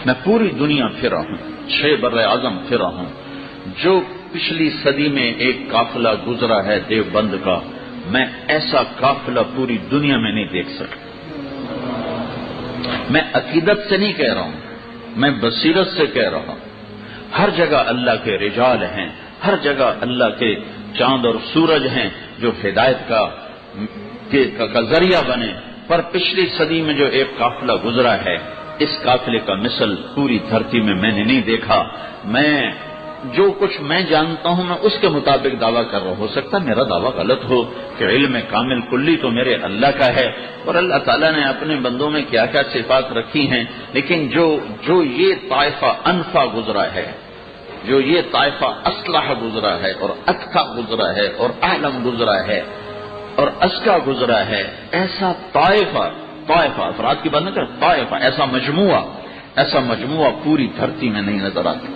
میں پوری دنیا پھرا ہوں، 6 بر اعظم پھرا ہوں، جو پچھلی صدی میں ایک قافلہ گزرا ہے دیوبند کا، میں ایسا قافلہ پوری دنیا میں نہیں دیکھ سکتا۔ میں عقیدت سے نہیں کہہ رہا ہوں، میں بصیرت سے کہہ رہا ہوں۔ ہر جگہ اللہ کے رجال ہیں، ہر جگہ اللہ کے چاند اور سورج ہیں جو ہدایت کا ذریعہ بنے، پر پچھلی صدی میں جو ایک قافلہ گزرا ہے، اس قافلے کا مثل پوری دھرتی میں نے نہیں دیکھا۔ میں جو کچھ میں جانتا ہوں میں اس کے مطابق دعویٰ کر رہا، ہو سکتا میرا دعویٰ غلط ہو، کہ علم کامل کلی تو میرے اللہ کا ہے، اور اللہ تعالیٰ نے اپنے بندوں میں کیا کیا صفات رکھی ہیں، لیکن جو یہ طائفہ انفا گزرا ہے، جو یہ طائفہ اصلح گزرا ہے اور اتقا گزرا ہے اور اعلم گزرا ہے اور ازکا گزرا ہے، ایسا طائفہ افراد کی بات نہ کر، طائفہ ایسا مجموعہ پوری دھرتی میں نہیں نظر آتا۔